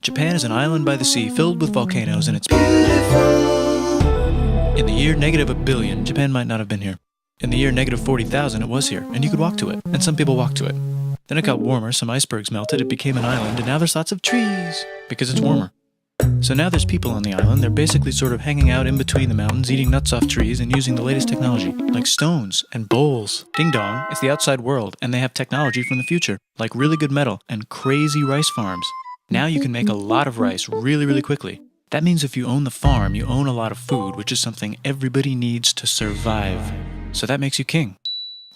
Japan is an island by the sea filled with volcanoes and it's beautiful. In the year -1 billion, Japan might not have been here. In the year -40,000, it was here, and you could walk to it, and some people walked to it. Then it got warmer, some icebergs melted, it became an island, and now there's lots of trees, because it's warmer. So now there's people on the island, they're basically sort of hanging out in between the mountains, eating nuts off trees, and using the latest technology, like stones and bowls. Ding dong, it's the outside world, and they have technology from the future, like really good metal and crazy rice farms. Now you can make a lot of rice really, really quickly. That means if you own the farm, you own a lot of food, which is something everybody needs to survive. So that makes you king.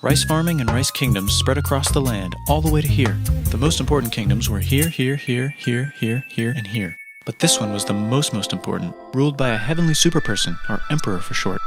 Rice farming and rice kingdoms spread across the land, all the way to here. The most important kingdoms were here, here, here, here, here, here, and here. But this one was the most important, ruled by a heavenly superperson, or emperor for short.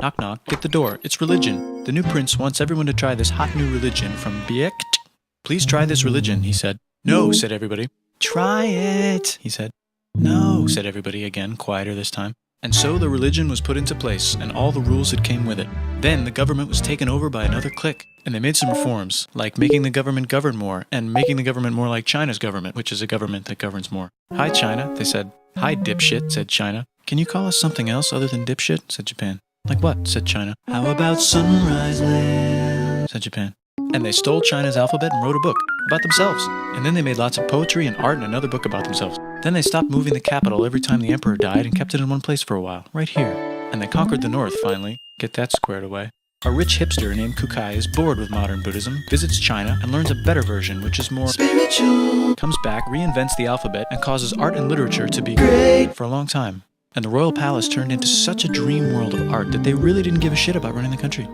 Knock knock, get the door, it's religion. The new prince wants everyone to try this hot new religion from Biekt. Please try this religion, he said. No, said everybody. Try it, he said. No, said everybody again, quieter this time. And so the religion was put into place, and all the rules that came with it. Then the government was taken over by another clique, and they made some reforms, like making the government govern more, and making the government more like China's government, which is a government that governs more. Hi, China, they said. Hi, dipshit, said China. Can you call us something else other than dipshit, said Japan. Like what, said China. How about Sunrise Land, said Japan. And they stole China's alphabet and wrote a book about themselves. And then they made lots of poetry and art and another book about themselves. Then they stopped moving the capital every time the emperor died and kept it in one place for a while, right here. And they conquered the north, finally. Get that squared away. A rich hipster named Kukai is bored with modern Buddhism, visits China, and learns a better version, which is more spiritual. Comes back, reinvents the alphabet, and causes art and literature to be great for a long time. And the royal palace turned into such a dream world of art that they really didn't give a shit about running the country.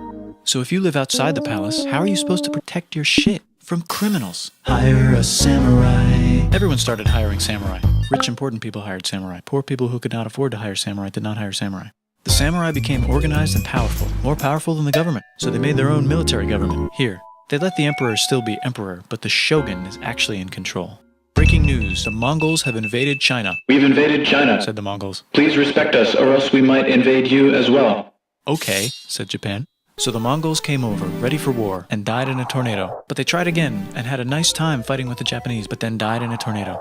So if you live outside the palace, how are you supposed to protect your shit from criminals? Hire a samurai. Everyone started hiring samurai. Rich, important people hired samurai. Poor people who could not afford to hire samurai did not hire samurai. The samurai became organized and powerful, more powerful than the government. So they made their own military government. Here, they let the emperor still be emperor, but the shogun is actually in control. Breaking news, the Mongols have invaded China. We've invaded China, said the Mongols. Please respect us, or else we might invade you as well. Okay, said Japan. So the Mongols came over, ready for war, and died in a tornado. But they tried again, and had a nice time fighting with the Japanese, but then died in a tornado.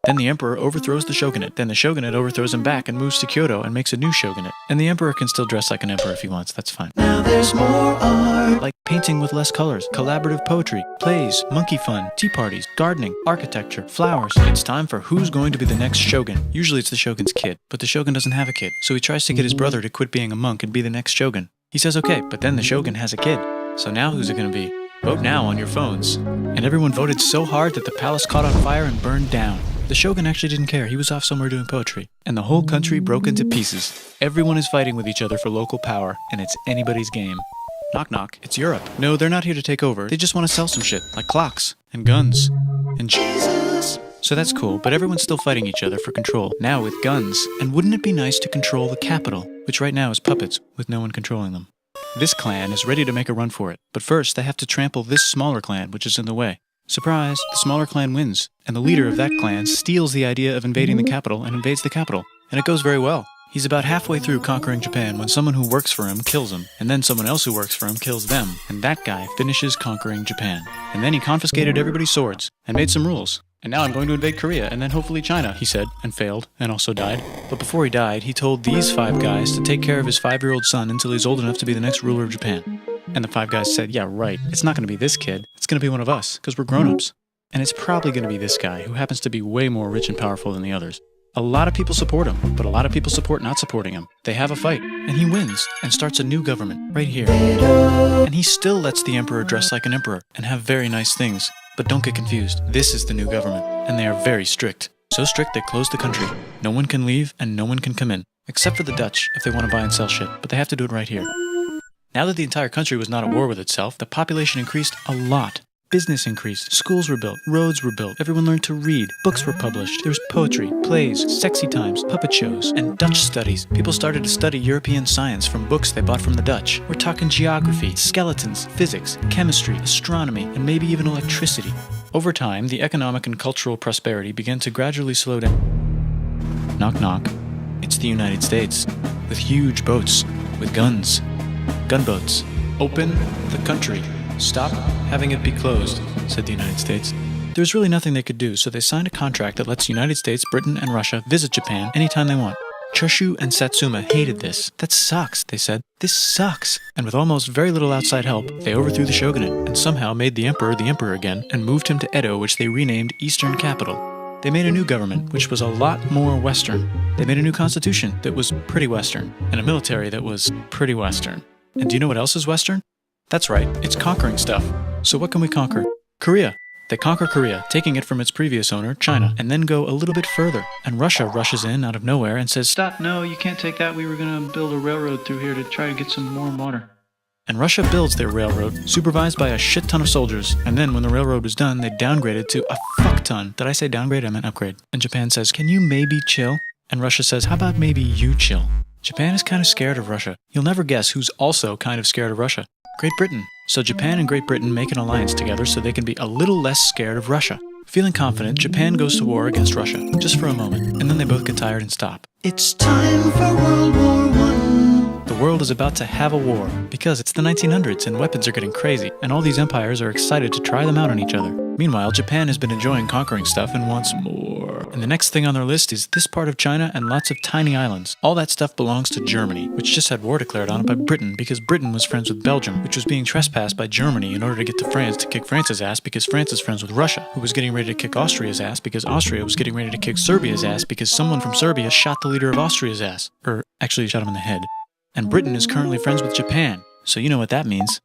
Then the emperor overthrows the shogunate. Then the shogunate overthrows him back and moves to Kyoto and makes a new shogunate. And the emperor can still dress like an emperor if he wants, that's fine. Now there's more art. Like painting with less colors, collaborative poetry, plays, monkey fun, tea parties, gardening, architecture, flowers. It's time for who's going to be the next shogun. Usually it's the shogun's kid, but the shogun doesn't have a kid. So he tries to get his brother to quit being a monk and be the next shogun. He says okay, but then the shogun has a kid. So now who's it gonna be? Vote now on your phones. And everyone voted so hard that the palace caught on fire and burned down. The shogun actually didn't care, he was off somewhere doing poetry. And the whole country broke into pieces. Everyone is fighting with each other for local power, and it's anybody's game. Knock knock, it's Europe. No, they're not here to take over, they just want to sell some shit, like clocks, and guns, and Jesus. So that's cool, but everyone's still fighting each other for control, now with guns. And wouldn't it be nice to control the capital, which right now is puppets, with no one controlling them. This clan is ready to make a run for it, but first they have to trample this smaller clan, which is in the way. Surprise, the smaller clan wins, and the leader of that clan steals the idea of invading the capital and invades the capital. And it goes very well. He's about halfway through conquering Japan when someone who works for him kills him, and then someone else who works for him kills them, and that guy finishes conquering Japan. And then he confiscated everybody's swords, and made some rules. And now I'm going to invade Korea, and then hopefully China, he said, and failed, and also died. But before he died, he told these 5 guys to take care of his 5-year-old son until he's old enough to be the next ruler of Japan. And the 5 guys said, yeah, right, it's not going to be this kid, it's going to be one of us, because we're grown-ups. And it's probably going to be this guy, who happens to be way more rich and powerful than the others. A lot of people support him, but a lot of people support not supporting him. They have a fight, and he wins, and starts a new government, right here. And he still lets the emperor dress like an emperor, and have very nice things. But don't get confused, this is the new government, and they are very strict. So strict they closed the country. No one can leave, and no one can come in. Except for the Dutch, if they want to buy and sell shit, but they have to do it right here. Now that the entire country was not at war with itself, the population increased a lot. Business increased, schools were built, roads were built, everyone learned to read, books were published, there was poetry, plays, sexy times, puppet shows, and Dutch studies. People started to study European science from books they bought from the Dutch. We're talking geography, skeletons, physics, chemistry, astronomy, and maybe even electricity. Over time, the economic and cultural prosperity began to gradually slow down. Knock knock. It's the United States, with huge boats, with guns. Gunboats. Open the country. Stop having it be closed, said the United States. There was really nothing they could do, so they signed a contract that lets the United States, Britain, and Russia visit Japan anytime they want. Choshu and Satsuma hated this. That sucks, they said. This sucks. And with almost very little outside help, they overthrew the shogunate and somehow made the emperor again and moved him to Edo, which they renamed Eastern Capital. They made a new government, which was a lot more Western. They made a new constitution that was pretty Western, and a military that was pretty Western. And do you know what else is Western? That's right, it's conquering stuff. So what can we conquer? Korea. They conquer Korea, taking it from its previous owner, China, and then go a little bit further. And Russia rushes in out of nowhere and says, "Stop, no, you can't take that. We were going to build a railroad through here to try to get some warm water." And Russia builds their railroad, supervised by a shit ton of soldiers. And then when the railroad was done, they downgraded to a fuck ton. Did I say downgrade? I meant upgrade. And Japan says, "Can you maybe chill?" And Russia says, "How about maybe you chill?" Japan is kind of scared of Russia. You'll never guess who's also kind of scared of Russia. Great Britain. So Japan and Great Britain make an alliance together so they can be a little less scared of Russia. Feeling confident, Japan goes to war against Russia, just for a moment, and then they both get tired and stop. It's time for World War I. The world is about to have a war, because it's the 1900s and weapons are getting crazy, and all these empires are excited to try them out on each other. Meanwhile, Japan has been enjoying conquering stuff and wants more. And the next thing on their list is this part of China and lots of tiny islands. All that stuff belongs to Germany, which just had war declared on it by Britain because Britain was friends with Belgium, which was being trespassed by Germany in order to get to France to kick France's ass because France is friends with Russia, who was getting ready to kick Austria's ass because Austria was getting ready to kick Serbia's ass because someone from Serbia shot the leader of Austria's ass. Or actually shot him in the head. And Britain is currently friends with Japan, so you know what that means.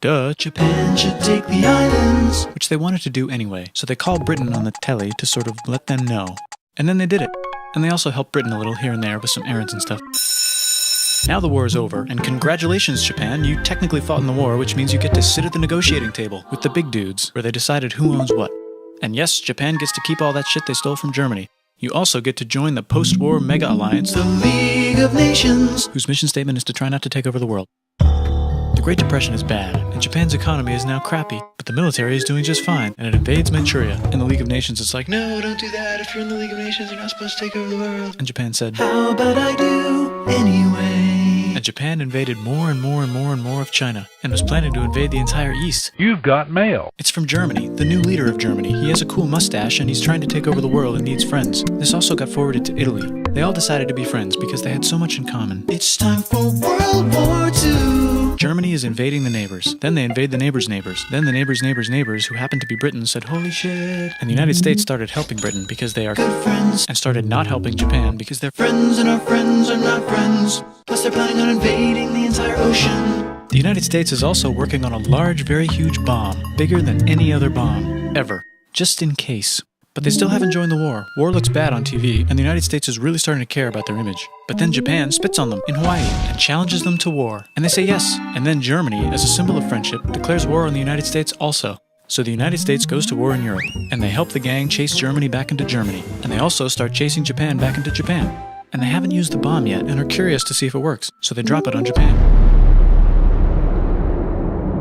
Duh, Japan should take the islands. Which they wanted to do anyway, so they called Britain on the telly to sort of let them know. And then they did it. And they also helped Britain a little here and there with some errands and stuff. Now the war is over, and congratulations, Japan, you technically fought in the war, which means you get to sit at the negotiating table with the big dudes, where they decided who owns what. And yes, Japan gets to keep all that shit they stole from Germany. You also get to join the post-war mega alliance, the League of Nations, whose mission statement is to try not to take over the world. The Great Depression is bad, and Japan's economy is now crappy, but the military is doing just fine, and it invades Manchuria. And the League of Nations is like, "No, don't do that. If you're in the League of Nations, you're not supposed to take over the world." And Japan said, "How about I do anyway?" And Japan invaded more and more and more and more of China, and was planning to invade the entire East. You've got mail. It's from Germany, the new leader of Germany. He has a cool mustache, and he's trying to take over the world and needs friends. This also got forwarded to Italy. They all decided to be friends because they had so much in common. It's time for World War II. Germany is invading the neighbors. Then they invade the neighbors' neighbors. Then the neighbors' neighbors' neighbors, who happened to be Britain, said, "Holy shit." And the United States started helping Britain because they are good friends, and started not helping Japan because they're friends and our friends are not friends. Plus they're planning on invading the entire ocean. The United States is also working on a large, very huge bomb, bigger than any other bomb, ever, just in case. But they still haven't joined the war. War looks bad on TV, and the United States is really starting to care about their image. But then Japan spits on them in Hawaii and challenges them to war. And they say yes. And then Germany, as a symbol of friendship, declares war on the United States also. So the United States goes to war in Europe, and they help the gang chase Germany back into Germany. And they also start chasing Japan back into Japan. And they haven't used the bomb yet and are curious to see if it works, so they drop it on Japan.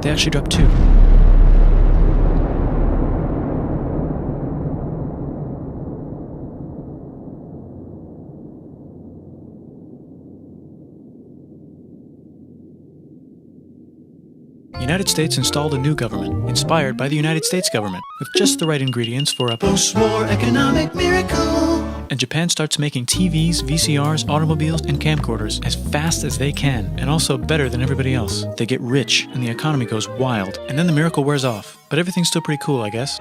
They actually drop two. The United States installed a new government, inspired by the United States government, with just the right ingredients for a post-war economic miracle. And Japan starts making TVs, VCRs, automobiles, and camcorders as fast as they can, and also better than everybody else. They get rich, and the economy goes wild, and then the miracle wears off. But everything's still pretty cool, I guess.